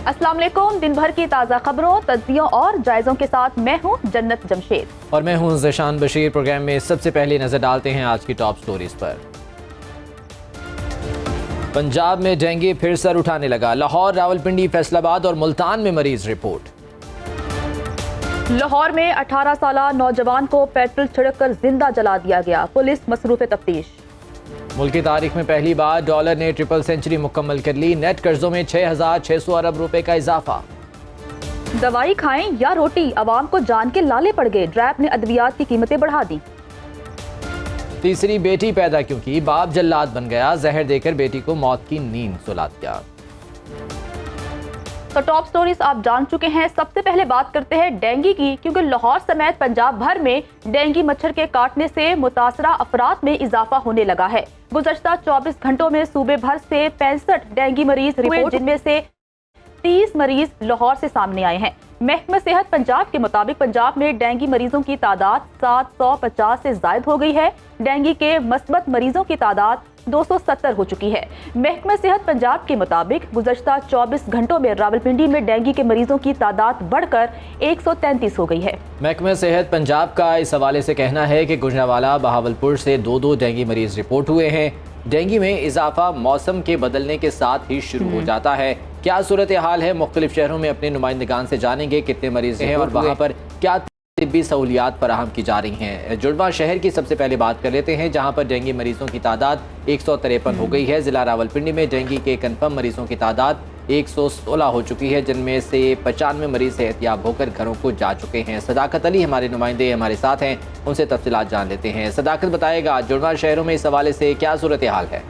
अस्सलाम वालेकुम। दिन भर की ताज़ा खबरों, तज्जियों और जायज़ों के साथ मैं हूँ जन्नत जमशेद और मैं हूँ ज़शान बशीर। प्रोग्राम में सबसे पहले नजर डालते हैं आज की टॉप स्टोरीज पर। पंजाब में डेंगू फिर सर उठाने लगा। लाहौर, रावलपिंडी, फैसलाबाद और मुल्तान में मरीज रिपोर्ट। लाहौर में 18 साला नौजवान को पेट्रोल छिड़क कर जिंदा जला दिया गया। पुलिस मसरूफ तफ्तीश। मुल्क की तारीख में पहली बार डॉलर ने ट्रिपल सेंचुरी मुकम्मल कर ली। नेट कर्जों में 6,600 अरब रुपए का इजाफा। दवाई खाएं या रोटी, अवाम को जान के लाले पड़ गए। ड्रैप ने अद्वियात की कीमतें बढ़ा दी। तीसरी बेटी पैदा क्यों की, बाप जल्लाद बन गया। जहर देकर बेटी को मौत की नींद सुला दिया। तो टॉप स्टोरीज आप जान चुके हैं। सबसे पहले बात करते हैं डेंगू की, क्योंकि लाहौर समेत पंजाब भर में डेंगू मच्छर के काटने से मुतासरा अफराद में इजाफा होने लगा है। गुज़श्ता 24 घंटों में सूबे भर से 65 डेंगू मरीज रिपोर्ट, जिनमें से 30 मरीज लाहौर से सामने आए हैं। महकमा सेहत पंजाब के मुताबिक पंजाब में डेंगू मरीजों की तादाद 750 से जायद हो गई है। डेंगू के मस्बत मरीजों की तादाद 270 हो चुकी है। महकमा सेहत पंजाब के मुताबिक गुज़श्ता 24 घंटों में रावलपिंडी में डेंगू के मरीजों की तादाद बढ़कर 133 हो गई है। महकमा सेहत पंजाब का इस हवाले से कहना है कि गुजरांवाला, बहावलपुर से 2 डेंगू मरीज रिपोर्ट हुए हैं। डेंगू में इजाफा मौसम के बदलने के साथ ही शुरू हो जाता है। क्या सूरत हाल है, मुख्तलिफ शहरों में अपने नुमाइंदगान से जानेंगे कितने मरीज हैं और वहाँ पर क्या तिब्बी सहूलियात फराहम की जा रही हैं। जुड़वा शहर की सबसे पहले बात कर लेते हैं, जहाँ पर डेंगू मरीजों की तादाद 153 हो गई है। जिला रावलपिंडी में डेंगू के कन्फर्म मरीजों की तादाद 116 हो चुकी है, जिनमें से 95 मरीज सेहतियाब होकर घरों को जा चुके हैं। सदाकत अली हमारे नुमाइंदे हमारे साथ हैं, उनसे तफसीलात जान लेते हैं। सदाकत, बताएगा जुड़वा शहरों में इस हवाले से क्या सूरत हाल है?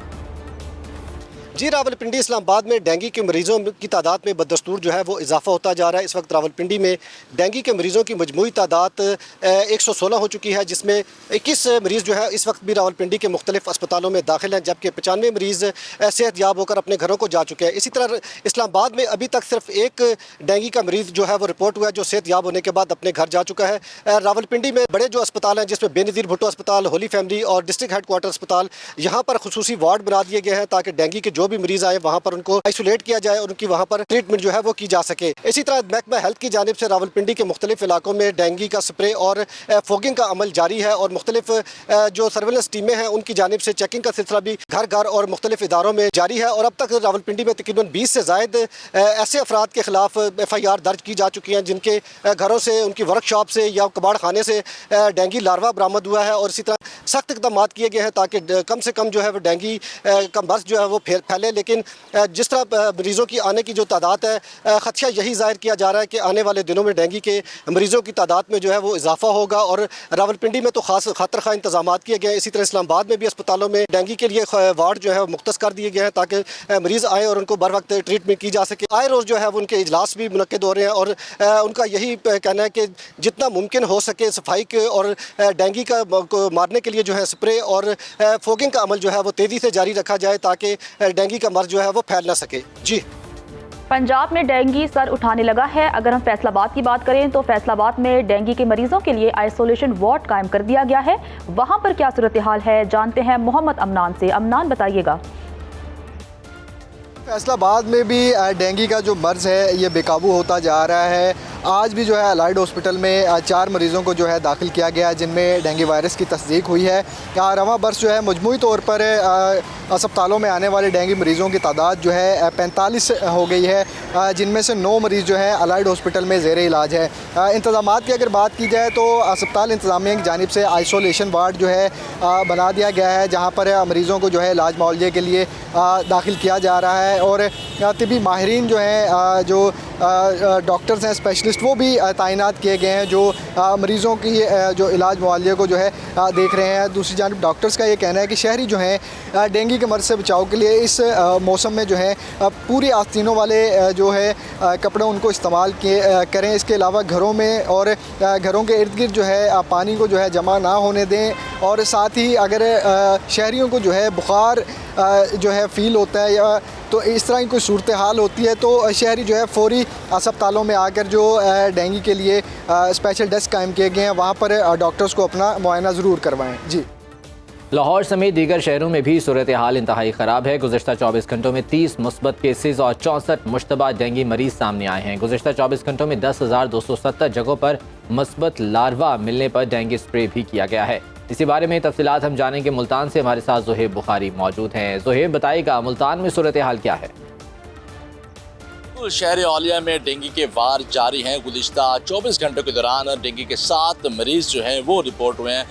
जी, रावलपिंडी इस्लामाबाद में डेंगू के मरीज़ों की तादाद में बदस्तूर जो है वो इजाफा होता जा रहा है। इस वक्त रावलपिंडी में डेंगू के मरीज़ों की मजमूई तादाद 116 हो चुकी है, जिसमें 21 मरीज़ जो है इस वक्त भी रावलपिंडी के मुख्तलिफ अस्पतालों में दाखिल हैं, जबकि 95 मरीज़ सेहतयाब होकर अपने घरों को जा चुके हैं। इसी तरह इस्लामाबाद में अभी तक सिर्फ एक डेंगू का मरीज़ जो है वो रिपोर्ट हुआ है, जो सेहतयाब होने के बाद अपने घर जा चुका है। रावलपिंडी में बड़े जो अस्पताल हैं, जिसमें बेनज़ीर भुट्टो अस्पताल, होली फैमिली और डिस्ट्रिक्ट हेडक्वार्टर अस्पताल, यहाँ पर खुसूसी वार्ड बना दिए गए हैं ताकि डेंगू के जो भी मरीज आए वहाँ पर उनको आइसोलेट किया जाए और उनकी वहाँ पर ट्रीटमेंट जो है वो की जा सके। इसी तरह महकमा हेल्थ की जानिब से रावलपिंडी के मुख्तलिफ इलाकों में डेंगू का स्प्रे और फोगिंग का अमल जारी है और मुख्तलिफ जो सर्वेलेंस टीमें हैं उनकी जानिब से चेकिंग का सिलसिला भी घर घर और मुख्तलिफ इदारों में जारी है। और अब तक रावलपिंडी में तकरीबन 20 से ज़ायद ऐसे अफराद के खिलाफ FIR दर्ज की जा चुकी हैं, जिनके घरों से, उनकी वर्कशॉप से या कबाड़ खाने से डेंगू लार्वा बरामद हुआ है। और इसी तरह सख्त इक़दाम किए गए हैं ताकि कम से कम जो है वो डेंगू का मर्ज जो है वो फैले। लेकिन जिस तरह मरीज़ों की आने की जो तादाद है, ख़दशा यही ज़ाहिर किया जा रहा है कि आने वाले दिनों में डेंगू के मरीज़ों की तादाद में जो है वो इजाफा होगा। और रावलपिंडी में तो खास खातर खा इंतजाम किए गए हैं। इसी तरह इस्लामाबाद में भी अस्पतालों में डेंगू के लिए वार्ड जो है वो मुख्तस कर दिए गए हैं ताकि मरीज़ आए और उनको बर वक्त ट्रीटमेंट की जा सके। आए रोज़ जो है वो उनके इजलास भी मुनक्किद हो रहे हैं और उनका यही कहना है कि जितना मुमकिन हो सके सफाई के और डेंगू का मारने के लिए जो है स्प्रे और फोगिंग का अमल जो है वो तेज़ी से जारी रखा जाए ताकि डेंगू का मर्ज जो है वो फैल ना सके। जी, पंजाब में डेंगू सर उठाने लगा है। अगर हम फैसलाबाद की बात करें तो फैसलाबाद में डेंगू के मरीजों के लिए आइसोलेशन वार्ड कायम कर दिया गया है। वहां पर क्या सूरत हाल है, जानते हैं मोहम्मद अमनान से। अमनान, बताइएगा। फैसलाबाद में भी डेंगू का जो मर्ज़ है ये बेकाबू होता जा रहा है। आज भी जो है अलाइड हॉस्पिटल में 4 मरीज़ों को जो है दाखिल किया गया है, जिनमें डेंगू वायरस की तस्दीक हुई है। रवां बरस जो है मजमूई तौर पर अस्पतालों में आने वाले डेंगू मरीज़ों की तादाद जो है 45 हो गई है, जिनमें से 9 मरीज़ जो है अलाइड हॉस्पिटल में ज़ेर इलाज है। इंतज़ामात की अगर बात की जाए तो अस्पताल इंतज़ामिया की जानिब से आइसोलेशन वार्ड जो है बना दिया गया है, जहाँ पर मरीज़ों को जो है इलाज मुआवजे के लिए दाखिल किया जा रहा है। और तिबी माहिरीन जो हैं, जो डॉक्टर्स हैं, स्पेशलिस्ट, वो भी तैनात किए गए हैं, जो मरीज़ों की जो इलाज मुआवजे को जो है देख रहे हैं। दूसरी जानिब डॉक्टर्स का ये कहना है कि शहरी जो हैं डेंगू के मर्ज़ से बचाव के लिए इस मौसम में जो है पूरी आस्तीनों वाले जो है कपड़े उनको इस्तेमाल करें। इसके अलावा घरों में और घरों के इर्द गिर्द जो है पानी को जो है जमा ना होने दें। और साथ ही अगर शहरियों को जो है बुखार जो है फ़ील होता है या तो इस तरह की कोई सूरत हाल होती है तो शहरी जो है फ़ौरी अस्पतालों में आकर जो डेंगू के लिए स्पेशल डेस्क कायम किए गए हैं, वहाँ पर डॉक्टर्स को अपना मुआयना ज़रूर करवाएं। जी, लाहौर समेत दीगर शहरों में भी सूरत हाल इंतहाई ख़राब है। गुज़श्ता 24 घंटों में 30 मुस्बत केसेस और 64 मुश्तबा डेंगू मरीज सामने आए हैं। गुज़श्ता 24 घंटों में 10,270 जगहों पर मुस्बत लार्वा मिलने पर डेंगू स्प्रे भी किया गया है। इसी बारे में तफसीलात हम जानेंगे। मुल्तान से हमारे साथ ज़ुहैब बुखारी मौजूद हैं। ज़ुहैब, बताइएगा मुल्तान में सूरत हाल क्या है? शहर औलिया में डेंगू के वार जारी हैं। गुज़िश्ता 24 घंटों के दौरान डेंगू के 7 मरीज़ जो हैं वो रिपोर्ट हुए हैं।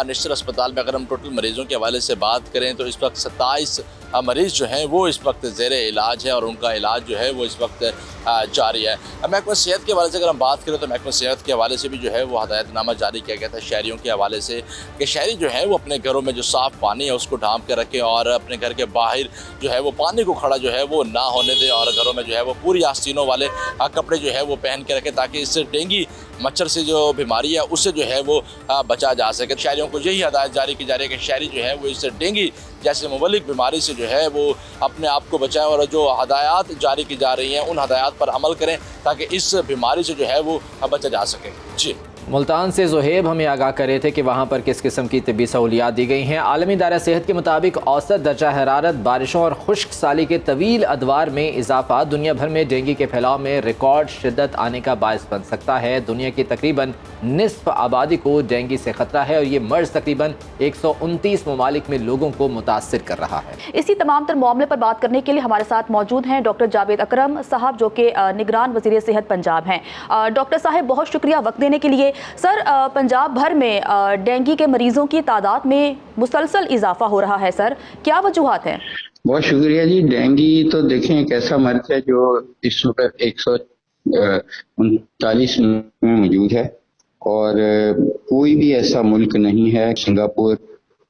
निश्चित अस्पताल में अगर हम टोटल मरीज़ों के हवाले से बात करें तो इस वक्त 27 मरीज़ जो हैं वो इस वक्त ज़ेरे इलाज है और उनका इलाज जो है वो इस वक्त जारी है। महकमा सेहत के हवाले से अगर हम बात करें तो महकमा सेहत के हवाले से भी जो है वो हदायतनामा जारी किया गया था शहरियों के हवाले से कि शहरी जो है वो अपने घरों में जो साफ़ पानी है उसको ढांप कर रखें और अपने घर के बाहर जो है वो पानी को खड़ा जो है वो ना होने दें और घरों में जो है वो पूरी आस्तीनों वाले कपड़े जो है वो पहन के रखें ताकि इससे डेंगू मच्छर से जो बीमारी है उससे जो है वो बचा जा सके। शहरियों को यही हदायत जारी की जा रही है कि शहरी जो है वो इससे डेंगू जैसे मुबलिक बीमारी से जो है वो अपने आप को बचाएं और जो हदायत जारी की जा रही हैं उन हदायत पर अमल करें ताकि इस बीमारी से जो है वो बचा जा सके। जी, मुल्तान से ज़ुहैब हमें आगाह कर रहे थे कि वहाँ पर किस किस्म की तिब्बी सहूलियात दी गई हैं। आलमी इदारा सेहत के मुताबिक औसत दर्जा हरारत, बारिशों और खुश्क साली के तवील अदवार में इजाफा दुनिया भर में डेंगू के फैलाव में रिकॉर्ड शिद्दत आने का बायस बन सकता है। दुनिया की तकरीबन निस्फ आबादी को डेंगू से खतरा है और ये मर्ज तकरीबन 129 ममालिक में लोगों को मुतासिर कर रहा है। इसी तमाम तर मामले पर बात करने के लिए हमारे साथ मौजूद हैं डॉक्टर जावेद अकरम साहब जो कि निगरान वज़ीर सेहत पंजाब हैं। डॉक्टर साहब, बहुत शुक्रिया वक्त देने के लिए। सर, पंजाब भर में डेंगू के मरीजों की तादाद में मुसलसल इजाफा हो रहा है, सर क्या वजूहात हैं? बहुत शुक्रिया जी। डेंगू तो देखें एक ऐसा मर्ज है जो इस वक्त 139 में मौजूद है और कोई भी ऐसा मुल्क नहीं है सिंगापुर,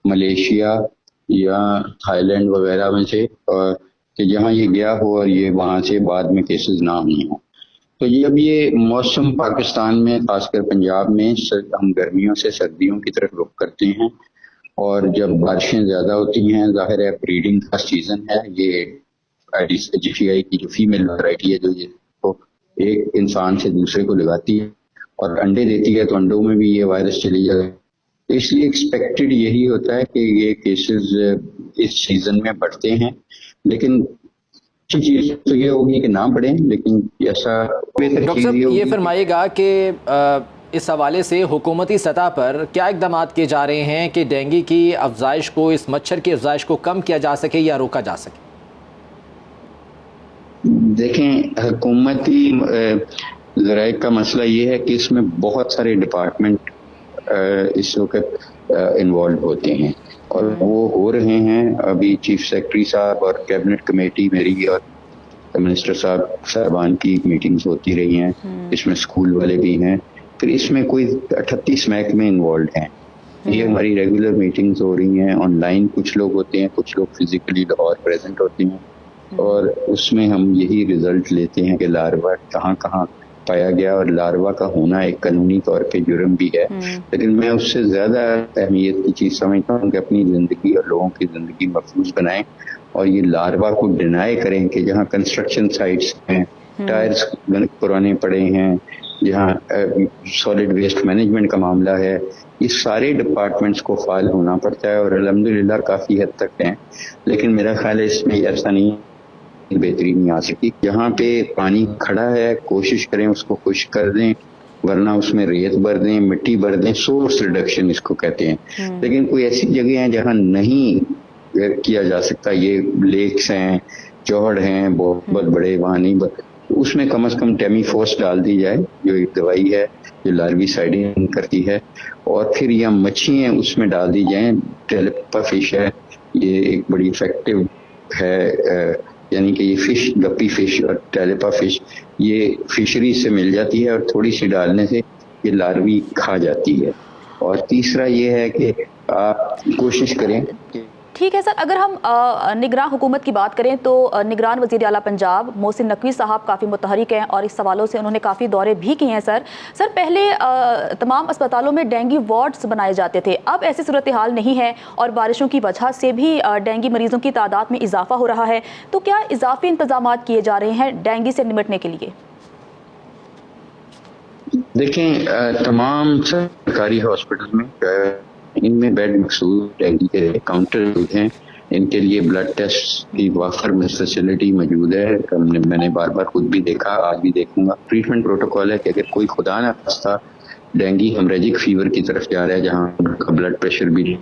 मलेशिया या थाईलैंड वगैरह में से कि जहां ये गया हो और ये वहां से बाद में केसेस ना हुए हों। तो जब ये मौसम पाकिस्तान में खासकर पंजाब में हम गर्मियों से सर्दियों की तरफ रुख करते हैं और जब बारिशें ज़्यादा होती हैं, जाहिर है ब्रीडिंग का सीज़न है। ये GCI की जो फीमेल वैरायटी है जो ये तो एक इंसान से दूसरे को लगाती है और अंडे देती है तो अंडों में भी ये वायरस चली जाए। तो इसलिए एक्सपेक्टेड यही होता है कि ये केसेस इस सीज़न में बढ़ते हैं, लेकिन अच्छी चीज़ तो ये होगी कि ना बढ़े, लेकिन ऐसा डॉक्टर साहब ये फरमाइएगा कि इस हवाले से हुकूमती सतह पर क्या इक़दाम किए जा रहे हैं कि डेंगू की अफजाइश को, इस मच्छर की अफजाइश को कम किया जा सके या रोका जा सके? देखें, हुकूमती ज़राए का मसला ये है कि इसमें बहुत सारे डिपार्टमेंट इस वक्त इन्वॉल्व होते हैं और वो हो रहे हैं। अभी चीफ सेक्रेटरी साहब और कैबिनेट कमेटी मेरी और मिनिस्टर साहबान की मीटिंग्स होती रही हैं, इसमें स्कूल वाले भी हैं, फिर इसमें कोई 38 महकमे इन्वॉल्व हैं। ये हमारी रेगुलर मीटिंग्स हो रही हैं ऑनलाइन, कुछ लोग होते हैं, कुछ लोग फिजिकली लाहौर प्रेजेंट होते हैं और उसमें हम यही रिजल्ट लेते हैं कि लार्वा कहाँ कहाँ पाया गया और लार्वा का होना एक कानूनी तौर पे जुर्म भी है। लेकिन मैं उससे ज्यादा अहमियत की चीज समझता हूँ कि अपनी जिंदगी और लोगों की जिंदगी महफूज बनाएं और ये लार्वा को डिनाई करें कि जहाँ कंस्ट्रक्शन साइट्स हैं, टायर्स पुराने पड़े हैं, जहाँ सॉलिड वेस्ट मैनेजमेंट का मामला है, ये सारे डिपार्टमेंट्स को फाइल होना पड़ता है और अल्हम्दुलिल्लाह काफी हद तक है। लेकिन मेरा ख्याल है इसमें ऐसा नहीं बेहतरी नहीं आ सकी। जहाँ पे पानी खड़ा है कोशिश करें उसको खुश्क कर दें, वरना उसमें रेत भर दें, मिट्टी भर दें, सोर्स रिडक्शन इसको कहते हैं। लेकिन कोई ऐसी जगह है जहाँ नहीं किया जा सकता, ये लेक्स हैं, चौड़ हैं बहुत बड़े, वहाँ नहीं, तो उसमें कम से कम टेमीफोस डाल दी जाए जो एक दवाई है जो लार्विसाइडिंग करती है, और फिर या मच्छी हैं उसमें डाल दी जाए। टेलिपा फिश है, ये एक बड़ी इफेक्टिव है, यानी कि ये फिश, गप्पी फिश और टेलिपा फिश ये फिशरी से मिल जाती है और थोड़ी सी डालने से ये लार्वी खा जाती है। और तीसरा ये है कि आप कोशिश करें। ठीक है सर, अगर हम निगरान हुकूमत की बात करें तो निगरान वज़ीर आला पंजाब मोहसिन नकवी साहब काफ़ी मुतहरिक हैं और इस सवालों से उन्होंने काफ़ी दौरे भी किए हैं। सर पहले तमाम अस्पतालों में डेंगू वार्ड्स बनाए जाते थे, अब ऐसी सूरत हाल नहीं है और बारिशों की वजह से भी डेंगू मरीज़ों की तादाद में इजाफा हो रहा है। तो क्या इजाफी इंतजाम किए जा रहे हैं डेंगू से निपटने के लिए? देखें, तमाम सरकारी हॉस्पिटल में ان میں بیڈ مخصوص ڈینگی کے کاؤنٹر ہیں، ان کے لیے بلڈ ٹیسٹ کی وافر فیسلٹی موجود ہے. میں نے بار بار خود بھی دیکھا، آج بھی دیکھوں گا. ٹریٹمنٹ پروٹوکول ہے کہ اگر کوئی خدا نہ خواستہ ڈینگی ہیمریجک فیور کی طرف جا رہا ہے جہاں ان کا بلڈ پریشر بھی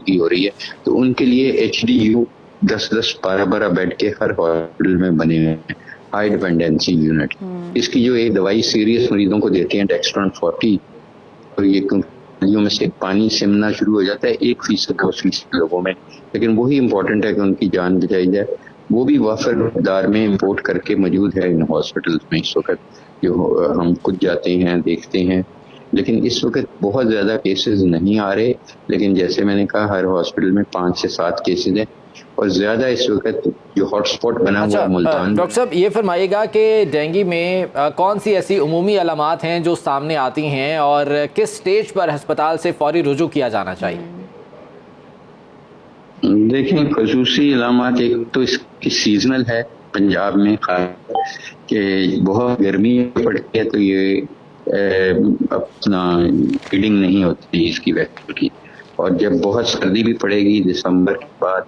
کی ہو رہی ہے، تو ان کے لیے HDU 10 12 بیڈ کے ہر ہاسپٹل میں بنے ہوئے ہیں، ہائی ڈیپینڈنسی یونٹ. اس کی جو ایک دوائی سیریس مریضوں کو دیتے ہیں ڈیکسٹرون 40، اور یہ نالیوں میں سے پانی سمنا شروع ہو جاتا ہے 1% 2% لوگوں میں، لیکن وہی امپورٹنٹ ہے کہ ان کی جان بچائی جائے. وہ بھی وافر مقدار میں امپورٹ کر کے موجود ہے ان ہاسپٹل میں اس وقت، جو ہم خود جاتے ہیں دیکھتے ہیں. لیکن اس وقت بہت زیادہ کیسز نہیں آ رہے، لیکن جیسے میں نے کہا ہر ہاسپٹل میں 5 سے 7 کیسز ہیں، اور زیادہ اس وقت جو ہاٹ سپاٹ بنا ہوا ملتان. ڈاکٹر صاحب یہ فرمائیے گا کہ ڈینگی میں کون سی ایسی عمومی علامات ہیں جو سامنے آتی ہیں اور کس سٹیج پر ہسپتال سے فوری رجوع کیا جانا چاہیے؟ دیکھیں خصوصی علامات، ایک تو اس کی سیزنل ہے پنجاب میں، کہ بہت گرمی پڑتی ہے تو یہ اپنا فیڈنگ نہیں ہوتی اس کی ویکسین کی، اور جب بہت سردی بھی پڑے گی دسمبر کے بعد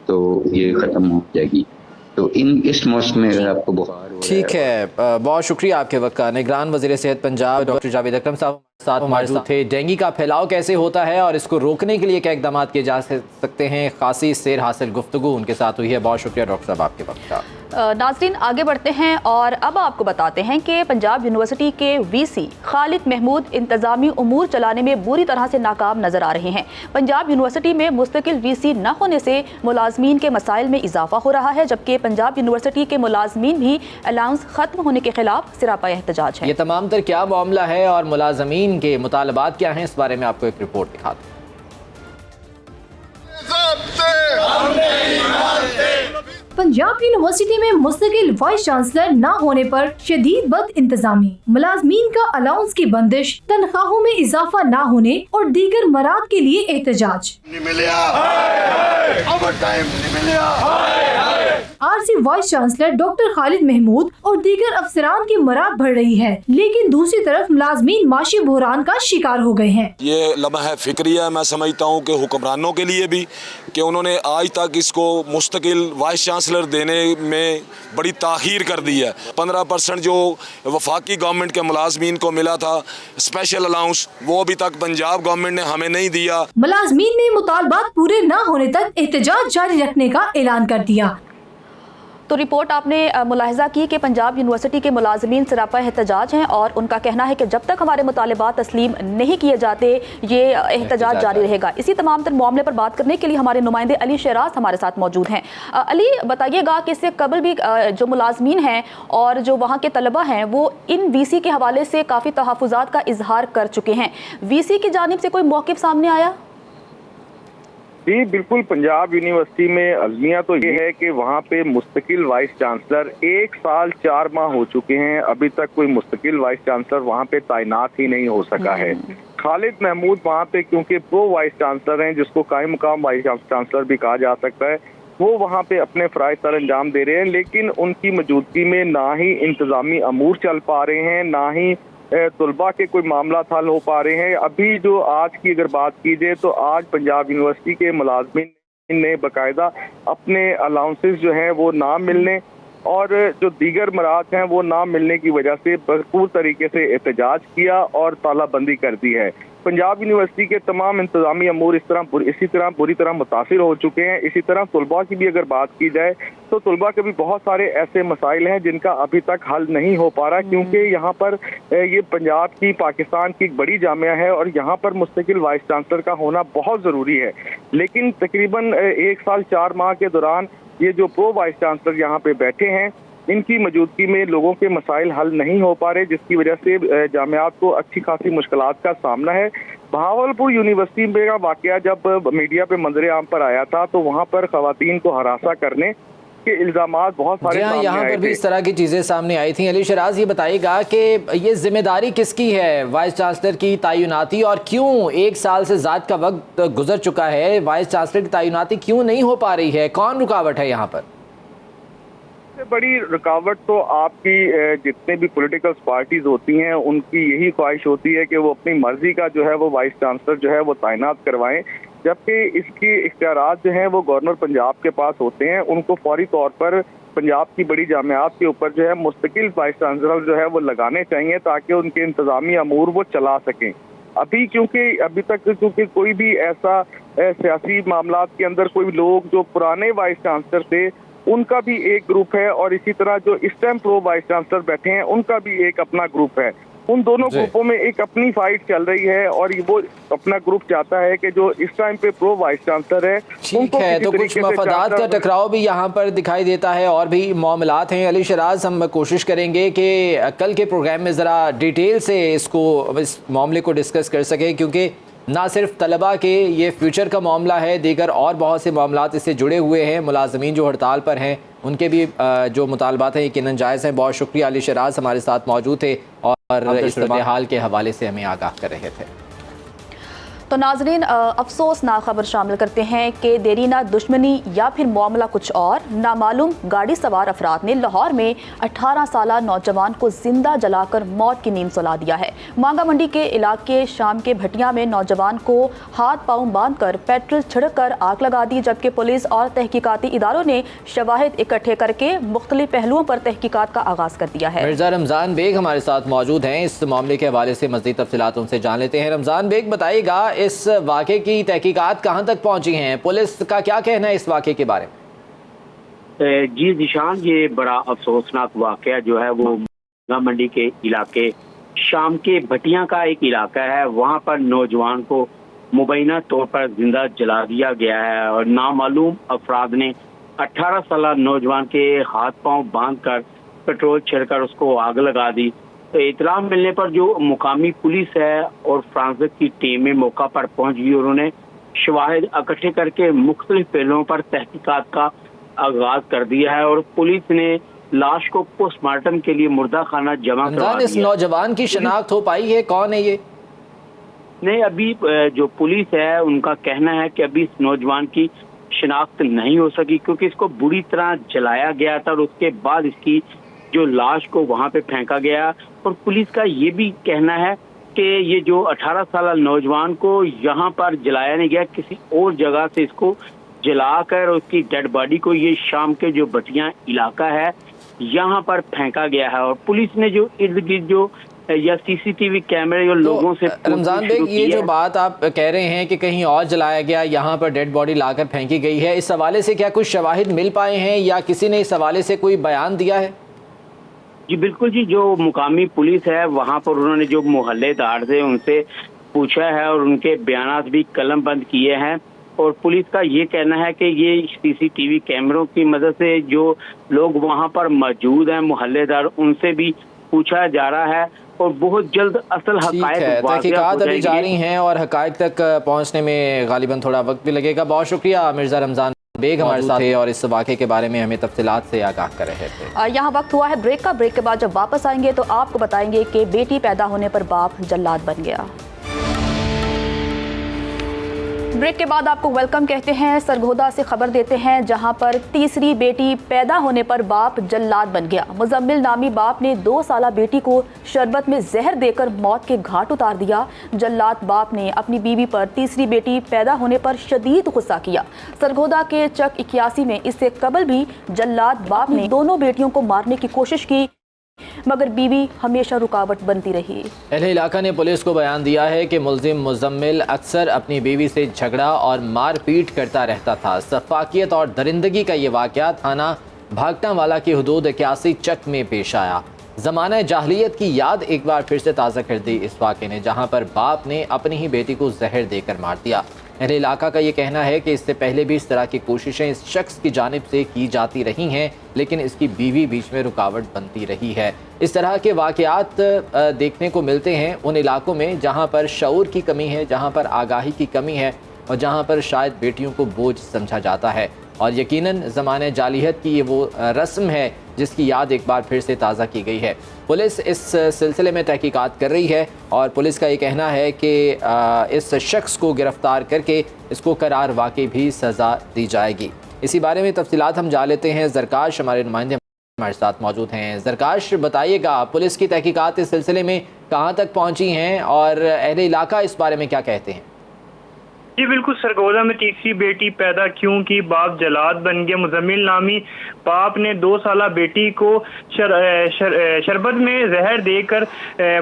تو یہ ختم ہو جائے گی. تو اس موسم میں اگر آپ کو بخار ہو، ٹھیک ہے، بہت شکریہ آپ کے وقت کا. نگران وزیر صحت پنجاب ڈاکٹر جاوید اکرم صاحب ساتھ موجود تھے. ڈینگی کا پھیلاؤ کیسے ہوتا ہے اور اس کو روکنے کے لیے کیا اقدامات کیے جا سکتے ہیں، خاصی سیر حاصل گفتگو ان کے ساتھ ہوئی ہے. بہت شکریہ ڈاکٹر صاحب آپ کے وقت کا. ناظرین آگے بڑھتے ہیں اور اب آپ کو بتاتے ہیں کہ پنجاب یونیورسٹی کے VC خالد محمود انتظامی امور چلانے میں بری طرح سے ناکام نظر آ رہے ہیں. پنجاب یونیورسٹی میں مستقل VC نہ ہونے سے ملازمین کے مسائل میں اضافہ ہو رہا ہے، جبکہ پنجاب یونیورسٹی کے ملازمین بھی الاؤنس ختم ہونے کے خلاف سراپا احتجاج ہیں. یہ تمام تر کیا معاملہ ہے اور ملازمین کے مطالبات کیا ہیں، اس بارے میں آپ کو ایک رپورٹ دکھاتے ہیں. پنجاب یونیورسٹی میں مستقل وائس چانسلر نہ ہونے پر شدید بد انتظامی، ملازمین کا الاؤنس کی بندش، تنخواہوں میں اضافہ نہ ہونے اور دیگر مراد کے لیے احتجاج. RC وائس چانسلر ڈاکٹر خالد محمود اور دیگر افسران کی مراد بڑھ رہی ہے، لیکن دوسری طرف ملازمین معاشی بحران کا شکار ہو گئے ہیں. یہ لمحہ فکریہ میں سمجھتا ہوں کہ حکمرانوں کے لیے بھی، کہ انہوں نے آج تک اس کو مستقل وائس چانسلر دینے میں بڑی تاخیر کر دی ہے. 15% جو وفاقی گورنمنٹ کے ملازمین کو ملا تھا اسپیشل الاؤنس، وہ ابھی تک پنجاب گورنمنٹ نے ہمیں نہیں دیا. ملازمین نے مطالبات پورے نہ ہونے تک احتجاج جاری رکھنے کا اعلان کر دیا. تو رپورٹ آپ نے ملاحظہ کی کہ پنجاب یونیورسٹی کے ملازمین سراپا احتجاج ہیں اور ان کا کہنا ہے کہ جب تک ہمارے مطالبات تسلیم نہیں کیے جاتے یہ احتجاج جاری رہے گا. اسی تمام تر معاملے پر بات کرنے کے لیے ہمارے نمائندے علی شیراز ہمارے ساتھ موجود ہیں. علی بتائیے گا کہ اس سے قبل بھی جو ملازمین ہیں اور جو وہاں کے طلبہ ہیں وہ ان VC کے حوالے سے کافی تحفظات کا اظہار کر چکے ہیں. VC کی جانب سے کوئی موقف سامنے آیا؟ جی بالکل، پنجاب یونیورسٹی میں المیہ تو یہ ہے کہ وہاں پہ مستقل وائس چانسلر 1 سال 4 ماہ ہو چکے ہیں، ابھی تک کوئی مستقل وائس چانسلر وہاں پہ تعینات ہی نہیں ہو سکا ہے. خالد محمود وہاں پہ کیونکہ پرو وائس چانسلر ہیں، جس کو قائم مقام وائس چانسلر بھی کہا جا سکتا ہے، وہ وہاں پہ اپنے فرائض سر انجام دے رہے ہیں، لیکن ان کی موجودگی میں نہ ہی انتظامی امور چل پا رہے ہیں، نہ ہی طلباء کے کوئی معاملات حل ہو پا رہے ہیں. ابھی جو آج کی اگر بات کی جائے تو آج پنجاب یونیورسٹی کے ملازمین نے باقاعدہ اپنے الاؤنسز جو ہیں وہ نہ ملنے اور جو دیگر مراد ہیں وہ نہ ملنے کی وجہ سے بھرپور طریقے سے احتجاج کیا اور تالہ بندی کر دی ہے. پنجاب یونیورسٹی کے تمام انتظامی امور اسی طرح بری طرح متاثر ہو چکے ہیں. اسی طرح طلباء کی بھی اگر بات کی جائے تو طلباء کے بھی بہت سارے ایسے مسائل ہیں جن کا ابھی تک حل نہیں ہو پا رہا، کیونکہ یہاں پر یہ پنجاب کی پاکستان کی ایک بڑی جامعہ ہے اور یہاں پر مستقل وائس چانسلر کا ہونا بہت ضروری ہے. لیکن تقریباً 1 سال 4 ماہ کے دوران یہ جو پرو وائس چانسلر یہاں پہ بیٹھے ہیں، ان کی موجودگی میں لوگوں کے مسائل حل نہیں ہو پا رہے، جس کی وجہ سے جامعات کو اچھی خاصی مشکلات کا سامنا ہے. بہاولپور یونیورسٹی میں کا واقعہ جب میڈیا پہ منظر عام پر آیا تھا تو وہاں پر خواتین کو ہراساں کرنے کے الزامات بہت سارے سامنے آئے تھے. یہاں پر بھی اس طرح کی چیزیں سامنے آئی تھیں. علی شیراز یہ بتائیے گا کہ یہ ذمہ داری کس کی ہے وائس چانسلر کی تعیناتی، اور کیوں 1 سال سے زائد کا وقت گزر چکا ہے وائس چانسلر کی تعیناتی کیوں نہیں ہو پا رہی ہے؟ کون رکاوٹ ہے یہاں پر؟ सबसे बड़ी रुकावट तो आपकी जितने भी पॉलिटिकल पार्टीज होती हैं उनकी यही ख्वाहिश होती है कि वो अपनी मर्जी का जो है वो वाइस चांसलर जो है वो तैनात करवाएं, जबकि इसकी इख्तियारात जो हैं वो गवर्नर पंजाब के पास होते हैं। उनको फौरी तौर पर पंजाब की बड़ी जामियात के ऊपर जो है मुस्तकिल वाइस चांसलर जो है वो लगाने चाहिए ताकि उनके इंतजामी अमूर वो चला सकें। अभी तक कोई भी ऐसा सियासी मामलात के अंदर कोई लोग जो पुराने वाइस चांसलर थे उनका भी एक ग्रुप है और इसी तरह जो इस टाइम प्रो वाइस चांसलर बैठे हैं उनका भी एक अपना ग्रुप है। उन दोनों ग्रुपों में एक अपनी फाइट चल रही है और वो अपना ग्रुप चाहता है कि जो इस टाइम पे प्रो वाइस चांसलर है ठीक है, तो कुछ मफादात का टकराव भी यहाँ पर दिखाई देता है और भी मामलात हैं। अली शराज, हम कोशिश करेंगे कि कल के प्रोग्राम में ज़रा डिटेल से इस मामले को डिस्कस कर सकें, क्योंकि ना सिर्फ तलबा के ये फ्यूचर का मामला है, दीगर और बहुत से मामलात इससे जुड़े हुए हैं। मुलाजमीन जो हड़ताल पर हैं उनके भी जो मुतालबात हैं यकीनन जायज़ हैं। बहुत शुक्रिया, अली शराज हमारे साथ मौजूद थे और इस हाल के हवाले से हमें आगाह कर रहे थे। तो नाजरीन, अफसोसनाक खबर शामिल करते हैं कि देरीना दुश्मनी या फिर मामला कुछ और, नामालूम गाड़ी सवार अफराद ने लाहौर में 18 साला नौजवान को जिंदा जलाकर मौत की नींद सुला दिया है। मांगा मंडी के इलाके शाम के भटिया में नौजवान को हाथ पांव बांधकर पेट्रोल छिड़क कर आग लगा दी, जबकि पुलिस और तहकीकाती इदारों ने शवाहिद इकट्ठे करके मुख्तलिफ पहलुओं पर तहकीकात का आगाज कर दिया है। मिर्जा रमज़ान बेग हमारे साथ मौजूद हैं, इस मामले के हवाले से मज़ीद तफसीलात उनसे जान लेते हैं। रमज़ान बेग, बताइएगा इस वाक़े की तहकीकात कहाँ तक पहुँची हैं, पुलिस का क्या कहना है इस वाक़े के बारे में? जी निशान, ये बड़ा अफसोसनाक वाक़या जो है वो मांगा मंडी के इलाके शाम के भटिया का एक इलाका है। वहाँ पर नौजवान को मुबैना तौर पर जिंदा जला दिया गया है और नामालूम अफराद ने 18 साल नौजवान के हाथ पांव बांधकर पेट्रोल छिड़कर उसको आग लगा दी। तो इतला मिलने पर जो मुकामी पुलिस है और फ्रांसिक की टीमें मौका पर पहुंच गई। उन्होंने शवाहिद इकट्ठे करके मुख्तलिफ पहलुओं पर तहकीकात का आगाज कर दिया है और पुलिस ने लाश को पोस्टमार्टम के लिए मुर्दा खाना जमा करवा दिया। इस नौजवान की शनाख्त हो पाई है, कौन है ये? नहीं, अभी जो पुलिस है उनका कहना है कि अभी इस नौजवान की शनाख्त नहीं हो सकी क्योंकि इसको बुरी तरह जलाया गया था और उसके बाद इसकी जो लाश को वहां पे फेंका गया। और पुलिस का ये भी कहना है कि ये जो 18 साल नौजवान को यहाँ पर जलाया नहीं गया, किसी और जगह से इसको जलाकर उसकी डेड बॉडी को ये शाम के जो भटिया इलाका है यहाँ पर फेंका गया है। और पुलिस ने जो इर्द गिर्द जो या सीसीटीवी कैमरे और लोगों से रमज़ान बेग, ये जो बात आप कह रहे हैं कि कहीं और जलाया गया, यहाँ पर डेड बॉडी लाकर फेंकी गई है, इस हवाले से क्या कुछ शवाहिद मिल पाए हैं या किसी ने इस हवाले से कोई बयान दिया है? जी बिल्कुल जी, जो मुकामी पुलिस है वहाँ पर उन्होंने जो मोहल्लेदार थे उनसे पूछा है और उनके बयानात भी कलम बंद किए हैं। और पुलिस का ये कहना है कि ये सीसीटीवी कैमरों की मदद से जो लोग वहाँ पर मौजूद हैं मोहल्लेदार, उनसे भी पूछा जा रहा है और बहुत जल्द असल हक़ाइक़ तहकीकात अभी जारी हैं और हक़ाइक़ तक पहुँचने में गालिबन थोड़ा वक्त भी लगेगा। बहुत शुक्रिया मिर्ज़ा रमज़ान बेग हमारे साथ थे और इस वाक़े के बारे में हमें तफसीलात से आगाह कर रहे थे। यहाँ वक्त हुआ है ब्रेक का। ब्रेक के बाद जब वापस आएंगे तो आपको बताएंगे कि बेटी पैदा होने पर बाप जल्लाद बन गया। ब्रेक के बाद आपको वेलकम कहते हैं। सरगोदा से खबर देते हैं जहां पर तीसरी बेटी पैदा होने पर बाप जल्लाद बन गया। मुजम्मिल नामी बाप ने 2 साला बेटी को शरबत में जहर देकर मौत के घाट उतार दिया। जल्लाद बाप ने अपनी बीवी पर तीसरी बेटी पैदा होने पर शदीद गुस्सा किया। सरगोदा के चक 81 में इससे कबल भी जल्लाद बाप ने दोनों बेटियों को मारने की कोशिश की, मगर बीवी हमेशा रुकावट बनती रही। अहले इलाका ने पुलिस को बयान दिया है कि मुल्जिम मुजम्मिल अक्सर अपनी बीवी से झगड़ा और मारपीट करता रहता था। सफाकियत और दरिंदगी का ये वाक़या थाना भागटावाला की हदूद 81 चक में पेश आया। ज़माना जाहलियत की याद एक बार फिर से ताज़ा कर दी इस वाक़े ने, जहाँ पर बाप ने अपनी ही बेटी को जहर देकर मार दिया। अहले इलाका का ये कहना है कि इससे पहले भी इस तरह की कोशिशें इस शख्स की जानिब से की जाती रही हैं, लेकिन इसकी बीवी बीच में रुकावट बनती रही है। इस तरह के वाक़यात देखने को मिलते हैं उन इलाकों में जहाँ पर शऊर की कमी है, जहाँ पर आगाही की कमी है और जहाँ पर शायद बेटियों को बोझ समझा जाता है। और यकीनन ज़माने जालियत की ये वो रस्म है जिसकी याद एक बार फिर से ताज़ा की गई है। पुलिस इस सिलसिले में तहकीकात कर रही है और पुलिस का ये कहना है कि इस शख्स को गिरफ़्तार करके इसको करार वाक़ई भी सज़ा दी जाएगी। इसी बारे में तफसीलात हम जा लेते हैं। ज़रकाश हमारे नुमाइंदे हमारे साथ मौजूद हैं। ज़रकाश, बताइएगा पुलिस की तहकीकात इस सिलसिले में कहाँ तक पहुँची हैं और अहले इलाका इस बारे में क्या कहते हैं? जी बिल्कुल, सरगोदा में तीसरी बेटी पैदा क्यों की, बाप जलाद बन गया। मुजम्मिल नामी बाप ने 2 साला बेटी को शरबत में जहर देकर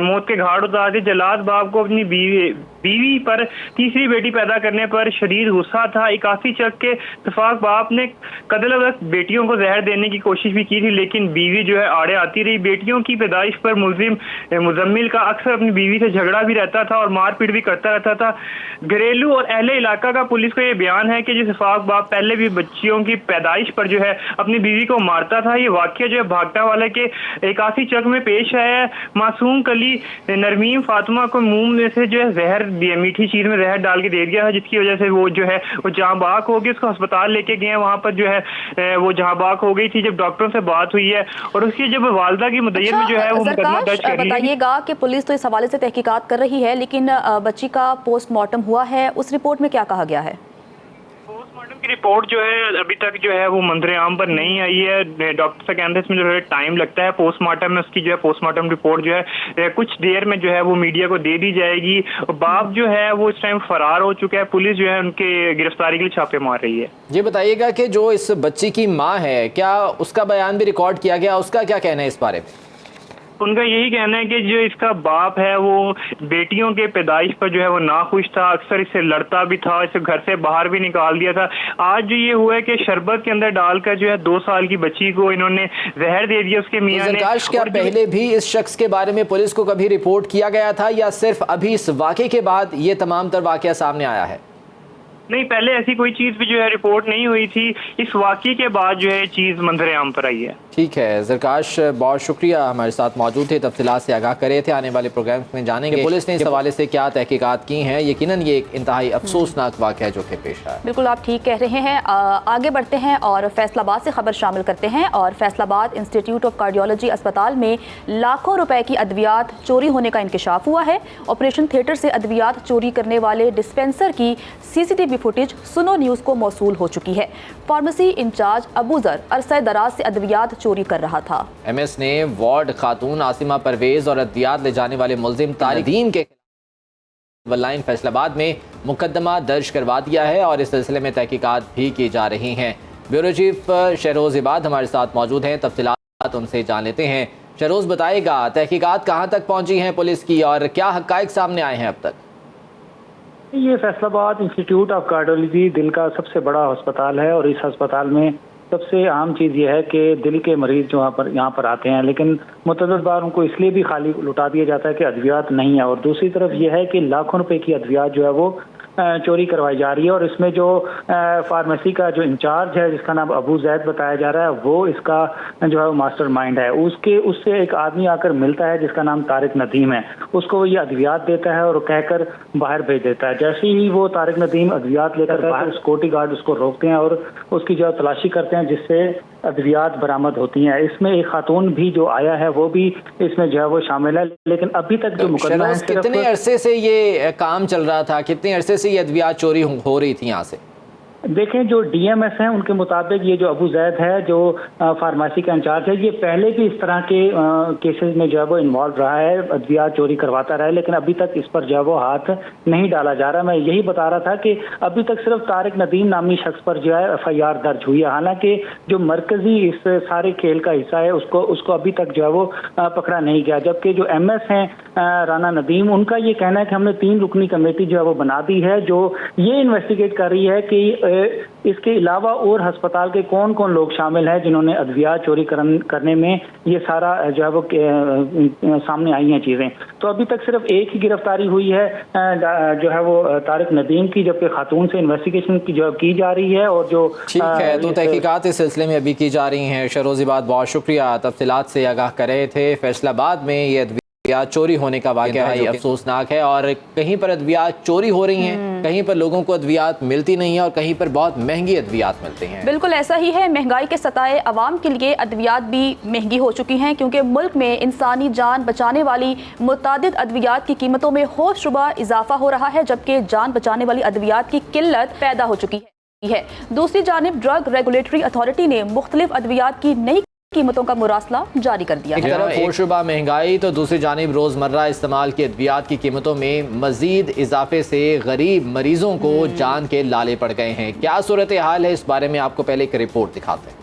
मौत के घाट उतार दिया। जलाद बाप को अपनी बीवी पर तीसरी बेटी पैदा करने पर शदीद गुस्सा था। 81 चक के इत्तेफाक बाप ने कदल बेटियों को जहर देने की कोशिश भी की थी, लेकिन बीवी जो है आड़े आती रही। बेटियों की पैदाइश पर मुजम्मिल का अक्सर अपनी बीवी से झगड़ा भी रहता था और मारपीट भी करता रहता था। घरेलू और अहले इलाका का पुलिस को ये बयान है कि जिस इत्तेफाक बाप पहले भी बच्चियों की पैदाइश पर जो है अपनी बीवी को मारता था। ये वाकया जो है भागटा वाले के 81 चक में पेश आया है। मासूम कली नरमीम फातिमा को मुंह में से जो है जहर दिया, मीठी चीज में जहर डाल के दे दिया है, जिसकी वजह से वो जो है वो जहाँ बाक हो गई। उसको अस्पताल लेके गए, वहाँ पर जो है वो जहाँ बाक हो गई थी। जब डॉक्टरों से बात हुई है और उसकी जब वालदा की मुद्दत में जो है वो मुकदमा दर्ज कर लिया। बताइएगा कि पुलिस तो इस हवाले से तहकीकात कर रही है, लेकिन बच्ची का पोस्टमार्टम हुआ है, उस रिपोर्ट में क्या कहा गया है? पोस्टमार्टम की रिपोर्ट जो है अभी तक जो है वो मंजर आम पर नहीं आई है। डॉक्टर से कहते हैं इसमें जो है टाइम लगता है। पोस्टमार्टम में उसकी जो है पोस्टमार्टम रिपोर्ट जो है कुछ देर में जो है वो मीडिया को दे दी जाएगी। बाप जो है वो इस टाइम फरार हो चुका है। पुलिस जो है उनके गिरफ्तारी के लिए छापे मार रही है। ये बताइएगा कि जो इस बच्ची की माँ है, क्या उसका बयान भी रिकॉर्ड किया गया? उसका क्या कहना है इस बारे में? उनका यही कहना है कि जो इसका बाप है वो बेटियों के पैदाइश पर जो है वो नाखुश था, अक्सर इससे लड़ता भी था, इसे घर से बाहर भी निकाल दिया था। आज जो ये हुआ है कि शरबत के अंदर डालकर जो है 2 साल की बच्ची को इन्होंने जहर दे दिया उसके मियां ने। क्या पहले भी इस शख्स के बारे में पुलिस को कभी रिपोर्ट किया गया था या सिर्फ अभी इस वाक़े के बाद ये तमाम तर वाक़या सामने आया है? नहीं, पहले ऐसी कोई चीज़ भी जो है रिपोर्ट नहीं हुई थी। इस वाक़े के बाद जो है चीज़ मंजर आम पर आई है। ठीक है ज़रकाश, बहुत शुक्रिया, हमारे साथ मौजूद थे, तफसीलात से आगाह करे थे। आने वाले प्रोग्राम्स में जानेंगे पुलिस ने इस हवाले से क्या तहकीकात की हैं। यकीनन ये एक इंतहाई अफसोसनाक वाक़या जो कि पेश आया। बिल्कुल आप ठीक कह रहे हैं। आगे बढ़ते हैं और फैसलाबाद से खबर शामिल करते हैं। और फैसलाबाद इंस्टीट्यूट ऑफ कार्डियोलॉजी अस्पताल में लाखों रुपए की अद्वियात चोरी होने का इंकशाफ हुआ है। ऑपरेशन थिएटर से अद्वियात चोरी करने वाले डिस्पेंसर की CCTV फुटेज सुनो न्यूज़ को मौसूल हो चुकी है। फार्मेसी इंचार्ज अबूजर अरसे दराज से अद्वियात चोरी कर रहा था। MS ने वार्ड खातून आसिमा परवेज और अद्वियात ले जाने वाले मुल्जिम तारिदीन के वलाइन फैसलाबाद में मुकदमा दर्ज करवा दिया है और इस सिलसिले में तहकीकात भी की जा रही हैं। ब्यूरो चीफ शहरोज इबाद हमारे साथ मौजूद हैं, तफसीलात उनसे जान लेते हैं। शहरोज, बताएगा तहकीकात कहाँ तक पहुँची हैं पुलिस की और क्या हक़ाइक़ सामने आए हैं अब तक? ये फैसलाबाद इंस्टीट्यूट ऑफ कार्डियोलॉजी दिल का सबसे बड़ा अस्पताल है और इस अस्पताल में सबसे अहम चीज़ ये है कि दिल के मरीज जो यहाँ पर आते हैं, लेकिन मुतअद्दिद बार उनको इसलिए भी खाली लुटा दिया जाता है कि अद्वियात नहीं है। और दूसरी तरफ ये है कि लाखों रुपए की अद्वियात जो है वो चोरी करवाई जा रही है। और इसमें जो फार्मेसी का जो इंचार्ज है जिसका नाम अबू जैद बताया जा रहा है, वो इसका जो है वो मास्टरमाइंड है। उससे एक आदमी आकर मिलता है जिसका नाम तारिक नदीम है। उसको ये अद्वियात देता है और कहकर बाहर भेज देता है। जैसे ही वो तारिक नदीम अद्वियात लेकर बाहर, सिक्योरिटी गार्ड उसको रोकते हैं और उसकी जो तलाशी करते हैं, जिससे अद्वियात बरामद होती हैं। इसमें एक खातून भी जो आया है वो भी इसमें जो है वो शामिल है। लेकिन अभी तक जो मुकदमा है, कितने अरसे से ये काम चल रहा था, कितने अरसे से ये अद्वियात चोरी हो रही थी यहाँ से? देखें, जो DMS हैं उनके मुताबिक ये जो अबू जैद है जो फार्मेसी का इंचार्ज है, ये पहले भी इस तरह के केसेस में जो है वो इन्वॉल्व रहा है, अद्वियात चोरी करवाता रहा है, लेकिन अभी तक इस पर जो है वो हाथ नहीं डाला जा रहा। मैं यही बता रहा था कि अभी तक सिर्फ तारिक नदीम नामी शख्स पर जो है FIR दर्ज हुई है। हालांकि जो मरकजी इस सारे खेल का हिस्सा है उसको अभी तक जो है वो पकड़ा नहीं गया। जबकि जो MS हैं राना नदीम, उनका ये कहना है कि हमने 3 रुकनी कमेटी जो है वो बना दी है जो ये इन्वेस्टिगेट कर रही है कि इसके अलावा और अस्पताल के कौन कौन लोग शामिल हैं जिन्होंने अद्वियात चोरी करने में ये सारा जो है वो सामने आई हैं चीज़ें। तो अभी तक सिर्फ एक ही गिरफ्तारी हुई है जो है वो तारिक नदीम की, जबकि खातून से इन्वेस्टिगेशन की जो की जा रही है। और जो ठीक है, तो तहकीकात इस सिलसिले में अभी की जा रही हैं। शहरोज़िबाद, बहुत शुक्रिया, तफसीलात से आगाह कर रहे थे। फैसलाबाद में ये अद्वियात चोरी होने का वाक़या है, अफसोसनाक है। और कहीं पर अद्वियात चोरी हो रही हैं, कहीं पर लोगों को अद्वियात मिलती नहीं है और कहीं पर बहुत महंगी अद्वियात मिलती हैं। बिल्कुल ऐसा ही है। महंगाई के सताए अवाम के लिए अद्वियात भी महंगी हो चुकी हैं, क्योंकि मुल्क में इंसानी जान बचाने वाली मुतादिद अद्वियात की कीमतों में होशरुबा इजाफा हो रहा है, जबकि जान बचाने वाली अद्वियात की किल्लत पैदा हो चुकी है। दूसरी जानिब ड्रग रेगुलेटरी अथॉरिटी ने मुख्तलिफ अद्वियात की नई कीमतों का मुरासला जारी कर दिया एक है। तरफ होशरुबा महंगाई तो दूसरी जानिब रोजमर्रा इस्तेमाल की अद्वियात की कीमतों में मजीद इजाफे से गरीब मरीजों को जान के लाले पड़ गए हैं। क्या सूरत हाल है, इस बारे में आपको पहले एक रिपोर्ट दिखाते हैं।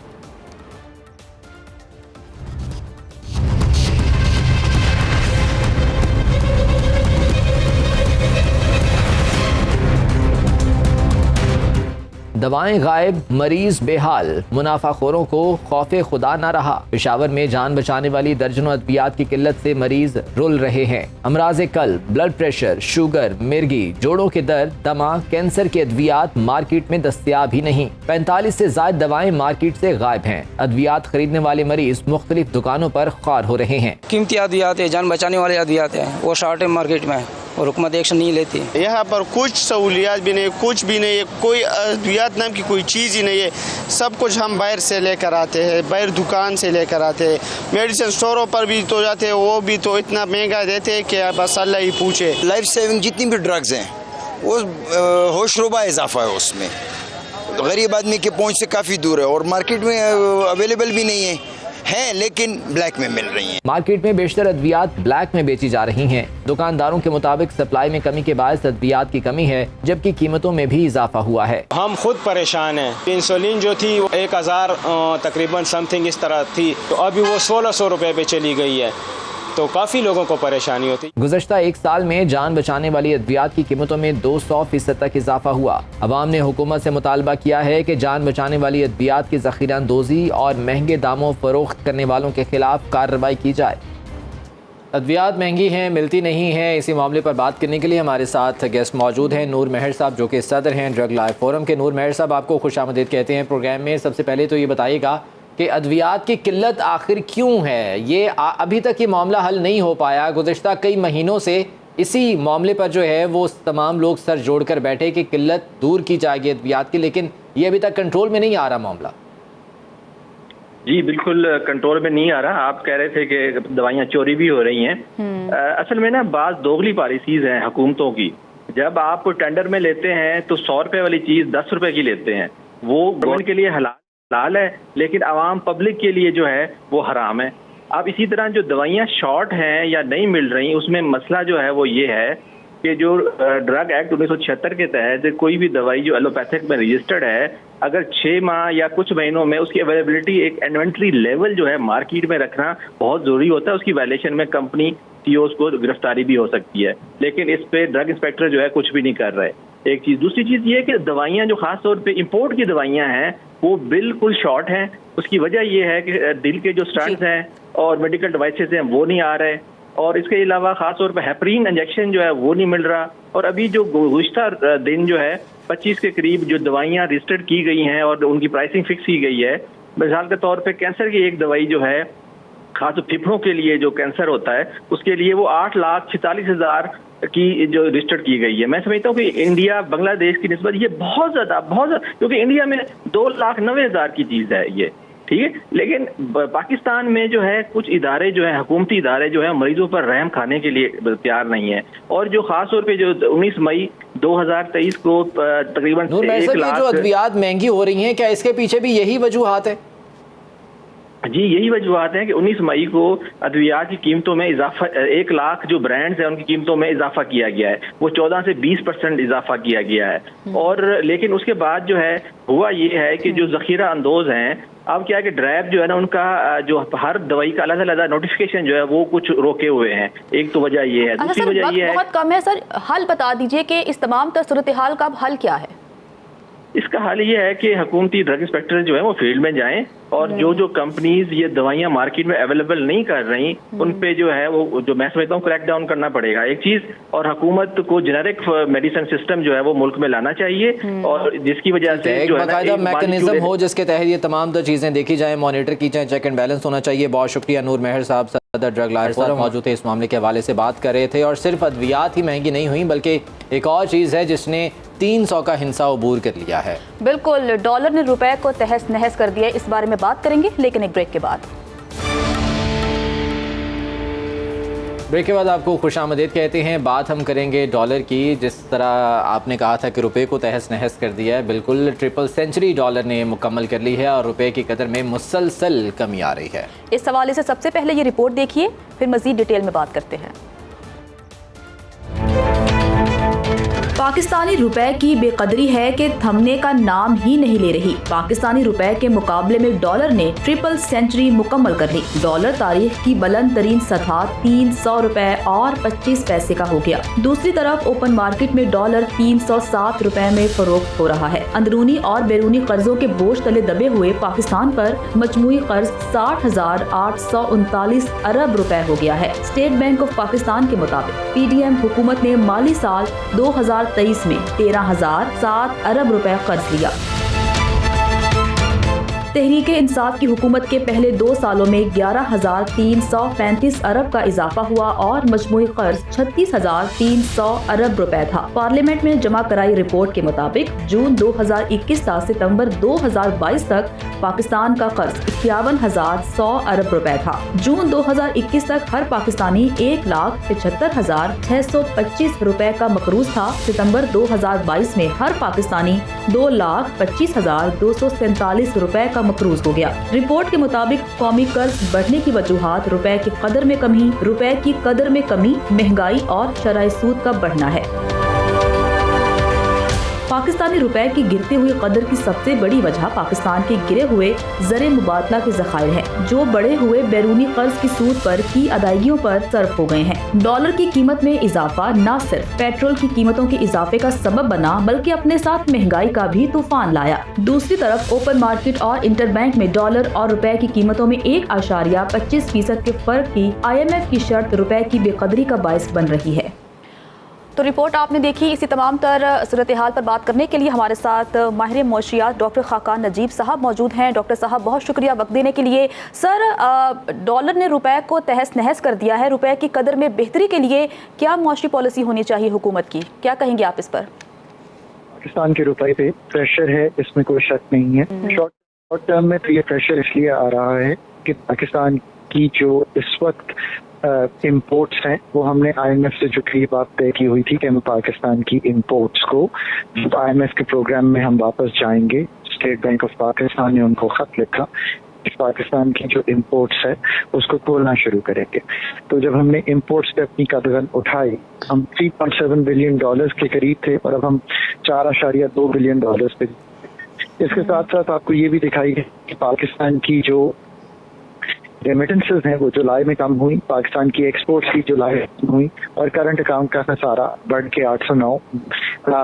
दवाएं गायब, मरीज बेहाल, मुनाफाखोरों को खौफे खुदा ना रहा। पेशावर में जान बचाने वाली दर्जनों अद्वियात की किल्लत से मरीज रुल रहे हैं। अमराज़े कल्ब, ब्लड प्रेशर, शुगर, मिर्गी, जोड़ों के दर्द, दमा, कैंसर के अद्वियात मार्केट में दस्तयाब ही नहीं। 45 से ज्यादा दवाएं मार्केट से गायब हैं। अद्वियात खरीदने वाले मरीज मुख्तलिफ दुकानों पर ख्वार हो रहे हैं। कीमती अद्वियात है, जान बचाने वाले अद्वियात है, वो शॉर्ट है मार्केट में और हुकूमत एक्शन नहीं लेती। यहाँ पर कुछ सहूलियात भी नहीं, कुछ भी नहीं है, कोई अद्वियात नाम की कोई चीज़ ही नहीं है। सब कुछ हम बाहर से लेकर आते हैं, बाहर दुकान से लेकर आते हैं। मेडिसिन स्टोरों पर भी तो जाते हैं, वो भी तो इतना महंगा देते हैं कि बस अल्लाह ही पूछे। लाइफ सेविंग जितनी भी ड्रग्स हैं वो होशरुबा इजाफा है उसमें, गरीब आदमी के पहुँच से काफ़ी दूर है और मार्केट में अवेलेबल भी नहीं है, लेकिन ब्लैक में मिल रही हैं। मार्केट में बेशतर अद्वियात ब्लैक में बेची जा रही हैं। दुकानदारों के मुताबिक सप्लाई में कमी के बायस अद्वियात की कमी है, जबकि कीमतों में भी इजाफा हुआ है। हम खुद परेशान हैं। इंसुलिन जो थी 1000 तकरीबन समथिंग इस तरह थी, तो अभी वो 1600 रुपए पे चली गई है, तो काफ़ी लोगों को परेशानी होती। गुज़श्ता एक साल में जान बचाने वाली अद्वियात की कीमतों में 200% तक इजाफा हुआ। अवाम ने हुकूमत से मुतालबा किया है कि जान बचाने वाली अद्वियात की ज़ख़ीरा अंदोज़ी और महंगे दामों फरोख्त करने वालों के खिलाफ कार्रवाई की जाए। अद्वियात महंगी हैं, मिलती नहीं हैं। इसी मामले पर बात करने के लिए हमारे साथ गेस्ट मौजूद हैं नूर महर साहब, जो कि सदर हैं ड्रग लाइफ फोरम के। नूर महर साहब, आपको खुशामदीद कहते हैं प्रोग्राम में। सबसे पहले तो ये बताइएगा कि अद्वियात की किल्लत आखिर क्यों है? ये अभी तक ये मामला हल नहीं हो पाया। गुज़श्ता कई महीनों से इसी मामले पर जो है वो तमाम लोग सर जोड़कर बैठे कि किल्लत दूर की जाएगी अद्वियात की, लेकिन ये अभी तक कंट्रोल में नहीं आ रहा मामला। जी बिल्कुल कंट्रोल में नहीं आ रहा। आप कह रहे थे कि दवाइयाँ चोरी भी हो रही हैं। असल में ना बात दोगली पॉलिसीज हैं हुकूमतों की। जब आप टेंडर में लेते हैं तो 100 रुपए वाली चीज़ 10 रुपए की लेते हैं। वो गवर्नमेंट के लिए हलाल है, लेकिन आवाम पब्लिक के लिए जो है वो हराम है। अब इसी तरह जो दवाइयाँ शॉर्ट हैं या नहीं मिल रही, उसमें मसला जो है वो ये है कि जो ड्रग एक्ट 1976 के तहत कोई भी दवाई जो एलोपैथिक में रजिस्टर्ड है, अगर 6 माह या कुछ महीनों में उसकी अवेलेबिलिटी एक इन्वेंट्री लेवल जो है मार्केट में रखना बहुत ज़रूरी होता है। उसकी वायलेशन में कंपनी सीईओज़ को गिरफ्तारी भी हो सकती है, लेकिन इस पे ड्रग इंस्पेक्टर जो है कुछ भी नहीं कर रहे। एक चीज़, दूसरी चीज़ ये है कि दवाइयाँ जो खास तौर पे इंपोर्ट की दवाइयाँ हैं वो बिल्कुल शॉर्ट हैं। उसकी वजह ये है कि दिल के जो स्टंट्स हैं और मेडिकल डिवाइसेस हैं वो नहीं आ रहे, और इसके अलावा खास तौर पर हेपरीन इंजेक्शन जो है वो नहीं मिल रहा। और अभी जो गुज़श्ता दिन जो है 25 के करीब जो दवाइयाँ रजिस्टर्ड की गई हैं और उनकी प्राइसिंग फिक्स की गई है। मिसाल के तौर पे कैंसर की एक दवाई जो है खास फेफड़ों के लिए जो कैंसर होता है उसके लिए वो 8,46,000 की जो रजिस्टर्ड की गई है। मैं समझता हूँ कि इंडिया बांग्लादेश की निस्बत ये बहुत ज़्यादा क्योंकि इंडिया में 2,90,000 की चीज़ है ये, ठीक है। लेकिन पाकिस्तान में जो है कुछ इदारे जो है हुकूमती इदारे जो है मरीजों पर रहम खाने के लिए तैयार नहीं है। और जो खास तौर पे जो 19 मई 2023 को तकरीबन 1 लाख जो अद्वियात महंगी हो रही हैं, क्या इसके पीछे भी यही वजूहात है? जी यही वजूहत है कि 19 मई को अद्वियात की कीमतों में इजाफा, 1 लाख जो ब्रांड्स हैं उनकी कीमतों में इजाफा किया गया है, वो 14 से 20% इजाफा किया गया है। और लेकिन उसके बाद जो है हुआ ये है कि जो ज़ख़ीरा अंदोज हैं, अब क्या है कि ड्रैब जो है ना उनका जो हर दवाई का अलग-अलग नोटिफिकेशन जो है वो कुछ रोके हुए हैं। एक तो वजह ये है, दूसरी वजह ये है बहुत कम है सर, हल बता दीजिए कि इस तमाम सूरत हाल का हल क्या है? इसका हाल ये है कि हुकूमती ड्रग इंस्पेक्टर जो है वो फील्ड में जाएं और जो कंपनीज ये दवाइयाँ मार्केट में अवेलेबल नहीं कर रही उन पे जो है वो जो मैं समझता हूँ क्रैक डाउन करना पड़ेगा एक चीज। और हुकूमत को जेनेरिक मेडिसिन सिस्टम जो है वो मुल्क में लाना चाहिए, और जिसकी वजह से जो है बाकायदा मैकेनिज्म हो जिसके तहत ये तमाम चीजें देखी जाए, मॉनिटर की जाए, चेक एंड बैलेंस होना चाहिए। बहुत शुक्रिया नूर महर साहब, सदर ड्रग लाइफ फोरम मौजूद थे, इस मामले के हवाले से बात कर रहे थे। और सिर्फ अद्वियात ही महंगी नहीं हुई बल्कि एक और चीज़ है जिसने 300 का हिस्सा अबूर कर लिया है। बिल्कुल, डॉलर ने रुपए को तहस नहस कर दिया। इस बारे में बात करेंगे लेकिन एक ब्रेक के बाद। ब्रेक के बाद आपको खुश आमदीद कहते हैं। बात हम करेंगे डॉलर की। जिस तरह आपने कहा था कि रुपए को तहस नहस कर दिया है, बिल्कुल ट्रिपल सेंचुरी डॉलर ने मुकम्मल कर ली है और रुपए की कदर में मुसलसल कमी आ रही है। इस हवाले से सबसे पहले ये रिपोर्ट देखिए, फिर मजीद डिटेल में बात करते हैं। पाकिस्तानी रुपए की बेकदरी है कि थमने का नाम ही नहीं ले रही। पाकिस्तानी रुपए के मुकाबले में डॉलर ने ट्रिपल सेंचुरी मुकम्मल कर ली। डॉलर तारीख की बुलंद तरीन सतह 300 रुपए और 25 पैसे का हो गया। दूसरी तरफ ओपन मार्केट में डॉलर 307 रुपए में फरोख्त हो रहा है। अंदरूनी और बैरूनी कर्जों के बोझ तले दबे हुए पाकिस्तान पर मजमूई कर्ज 60,839 अरब रुपए हो गया है। स्टेट बैंक ऑफ पाकिस्तान के मुताबिक PDM हुकूमत ने माली साल 2023 में 13,007 अरब रुपए कर्ज लिया। तहरीक इंसाफ की हुकूमत के पहले 2 सालों में 11,335 अरब का इजाफा हुआ और मजमूई कर्ज 36,300 अरब रुपए था। पार्लियामेंट में जमा कराई रिपोर्ट के मुताबिक जून 2021 से सितंबर 2022 तक पाकिस्तान का कर्ज 51,100 अरब रुपए था। जून 2021 तक हर पाकिस्तानी 1,75,625 रुपए का मकरूज था। सितंबर 2022 में हर पाकिस्तानी 2,25,247 रुपए का मकरूज हो गया। रिपोर्ट के मुताबिक कौमी कर्ज बढ़ने की वजूहात रुपए की कदर में कमी, रुपए की कदर में कमी, महंगाई और शरह सूद का बढ़ना है। पाकिस्तानी रुपए की गिरती हुई कदर की सबसे बड़ी वजह पाकिस्तान के गिरे हुए ज़र मुबादला के ज़खायर हैं, जो बढ़े हुए बैरूनी कर्ज की सूद पर की अदायगियों पर सर्फ हो गए हैं। डॉलर की कीमत में इजाफा न सिर्फ पेट्रोल की कीमतों के इजाफे का सबब बना, बल्कि अपने साथ महंगाई का भी तूफान लाया। दूसरी तरफ ओपन मार्केट और इंटरबैंक में डॉलर और रुपए की कीमतों में 1.25% के फर्क की IMF की शर्त रुपए की बेकदरी का बायस बन रही है। तो रिपोर्ट आपने देखी। इसी तमाम तर सूरत हाल पर बात करने के लिए हमारे साथ माहिर मौशियात डॉक्टर खाकान नजीब साहब मौजूद हैं। डॉक्टर साहब, बहुत शुक्रिया वक्त देने के लिए। सर, डॉलर ने रुपए को तहस नहस कर दिया है। रुपए की कदर में बेहतरी के लिए क्या मुआशी पॉलिसी होनी चाहिए हुकूमत की? क्या कहेंगे आप इस पर? पाकिस्तान के रुपए पे प्रेशर है, इसमें कोई शक नहीं है। शॉर्ट टर्म में तो ये प्रेशर इसलिए आ रहा है कि पाकिस्तान की जो इस वक्त इम्पोर्ट्स हैं, वो हमने IMF से जो कई बात तय की हुई थी कि हम पाकिस्तान की इम्पोर्ट्स को IMF के प्रोग्राम में हम वापस जाएंगे। स्टेट बैंक ऑफ पाकिस्तान ने उनको खत लिखा, पाकिस्तान की जो इम्पोर्ट्स है उसको खोलना शुरू करेंगे। तो जब हमने इम्पोर्ट्स पे अपनी कदम उठाई, हम 3.7 बिलियन डॉलर्स के करीब थे और अब हम 4.2 बिलियन डॉलर्स पे। इसके साथ साथ आपको ये भी दिखाई कि पाकिस्तान की जो रेमिटेंसेस हैं वो जुलाई में कम हुई, पाकिस्तान की एक्सपोर्ट्स की जुलाई में कम हुई और करंट अकाउंट का खसारा बढ़ के 809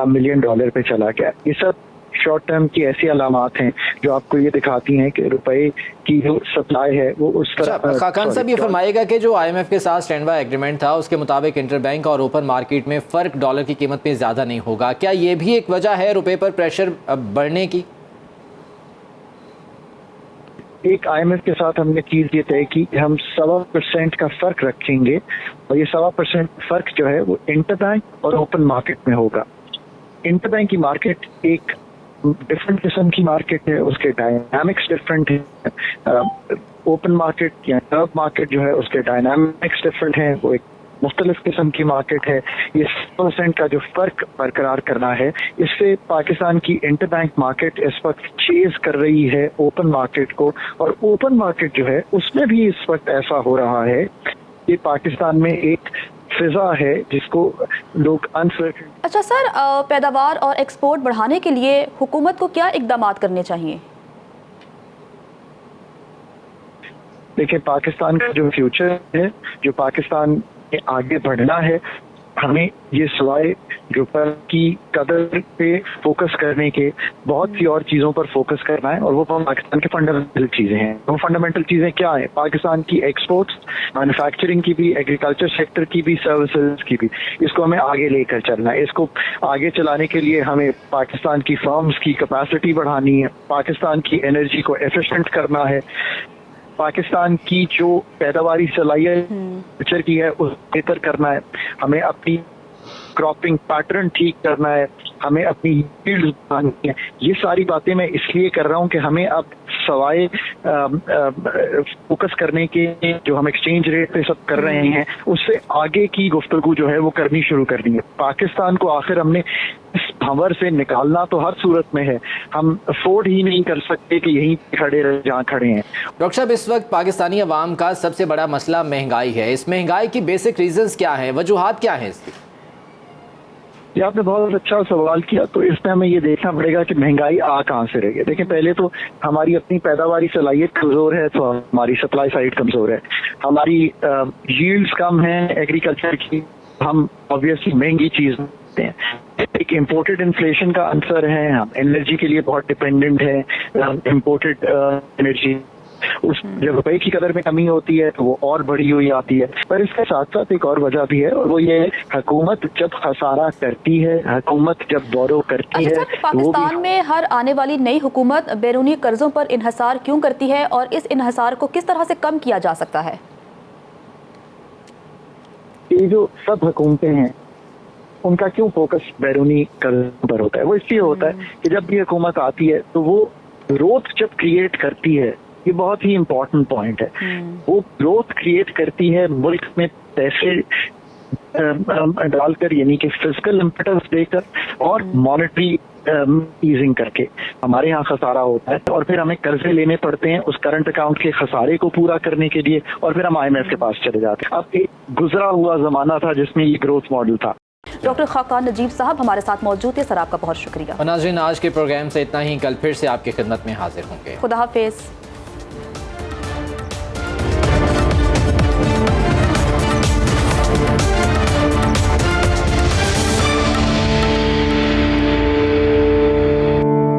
मिलियन डॉलर पे चला गया। ये सब शॉर्ट टर्म की ऐसी अलामात हैं जो आपको ये दिखाती हैं कि रुपए की जो सप्लाई है वो उस तरह। खाकान साहब, ये फरमाएगा कि जो IMF के साथ स्टैंड बाय एग्रीमेंट था उसके मुताबिक इंटरबैंक और ओपन मार्केट में फ़र्क डॉलर की कीमत में ज़्यादा नहीं होगा। क्या ये भी एक वजह है रुपए पर प्रेशर बढ़ने की? एक IMF के साथ हमने चीज ये तय की कि हम 1.25% का फर्क रखेंगे और ये 1.25% फर्क जो है वो इंटरबैंक और ओपन मार्केट में होगा। इंटरबैंक की मार्केट एक डिफरेंट किस्म की मार्केट है, उसके डायनामिक्स डिफरेंट है। ओपन मार्केट या टर्ब मार्केट जो है उसके डायनामिक्स डिफरेंट है, वो एक मुख्तलिफ किस्म की मार्केट है। ये 100% का जो फर्क बरकरार करना है, इससे पाकिस्तान की इंटरबैंक मार्केट इस वक्त चेज कर रही है ओपन मार्केट को, और ओपन मार्केट जो है उसमें भी इस वक्त ऐसा हो रहा है कि पाकिस्तान में एक फिजा है जिसको लोग अनसर्टेन। अच्छा सर, पैदावार और एक्सपोर्ट बढ़ाने के लिए हुकूमत को क्या इकदाम करने चाहिए? देखिए, पाकिस्तान का जो फ्यूचर है, जो पाकिस्तान में आगे बढ़ना है, हमें ये सिवाय रुपए की कदर पे फोकस करने के बहुत सी और चीज़ों पर फोकस करना है, और वो पाकिस्तान के फंडामेंटल चीज़ें हैं। वो फंडामेंटल चीज़ें क्या हैं? पाकिस्तान की एक्सपोर्ट्स, मैन्युफैक्चरिंग की भी, एग्रीकल्चर सेक्टर की भी, सर्विसेज की भी, इसको हमें आगे लेकर चलना है। इसको आगे चलाने के लिए हमें पाकिस्तान की फर्म्स की कैपेसिटी बढ़ानी है, पाकिस्तान की एनर्जी को एफिशिएंट करना है, पाकिस्तान की जो पैदावारी सलाहियत की है उस बेहतर करना है। हमें अपनी क्रॉपिंग पैटर्न ठीक करना है, हमें अपनी यील्ड बढ़ानी है। ये सारी बातें मैं इसलिए कर रहा हूँ कि हमें अब सवाए फोकस करने के जो हम एक्सचेंज रेट पे सब कर रहे हैं उससे आगे की गुफ्तगू जो है वो करनी शुरू करनी है। पाकिस्तान को आखिर हमने इस भंवर से निकालना तो हर सूरत में है, हम अफोर्ड ही नहीं कर सकते कि यहीं खड़े रहे जहाँ खड़े हैं। डॉक्टर साहब, इस वक्त पाकिस्तानी अवाम का सबसे बड़ा मसला महंगाई है। इस महंगाई की बेसिक रीजंस क्या हैं, वजूहात क्या हैं इसकी? ये आपने बहुत अच्छा सवाल किया। तो इसमें हमें ये देखना पड़ेगा कि महंगाई आ कहाँ से रही है। देखिए, पहले तो हमारी अपनी पैदावारी सलाहियत कमजोर है, तो हमारी सप्लाई साइड कमजोर है, हमारी यील्ड्स कम है एग्रीकल्चर की, हम ऑब्वियसली महंगी चीज देते हैं। एक इम्पोर्टेड इन्फ्लेशन का आंसर है, हम एनर्जी के लिए बहुत डिपेंडेंट है, इम्पोर्टेड एनर्जी। उस जब रुपए की कदर में कमी होती है तो वो और बढ़ी हुई आती है। पर इसके साथ साथ एक और वजह भी है, और वो ये है हुकूमत जब खसारा करती है, हुकूमत जब बोरो करती है, पाकिस्तान में हर आने वाली नई हुकूमत बैरूनी कर्जों पर इन्हसार क्यों करती है और इस इन्हसार को किस तरह से कम किया जा सकता है? ये जो सब हुकूमतें हैं उनका क्यों फोकस बैरूनी कर्ज पर होता है? वो इसलिए होता है कि जब भी हुकूमत आती है तो वो ग्रोथ जब क्रिएट करती है, ये बहुत ही इम्पोर्टेंट पॉइंट है, वो ग्रोथ क्रिएट करती है मुल्क में पैसे डालकर, यानी कि फिजिकल इम्पेटस देकर और मॉनेटरी ईजिंग करके। हमारे यहाँ खसारा होता है और फिर हमें कर्जे लेने पड़ते हैं उस करंट अकाउंट के खसारे को पूरा करने के लिए, और फिर हम IMF के पास चले जाते हैं। अब एक गुजरा हुआ जमाना था जिसमें ये ग्रोथ मॉडल था। डॉक्टर खाकान नजीब साहब हमारे साथ मौजूद थे, सर आपका बहुत शुक्रिया। और नाज़रीन, आज के प्रोग्राम से इतना ही, कल फिर से आपकी खिदमत में हाजिर होंगे। खुदा हाफिज।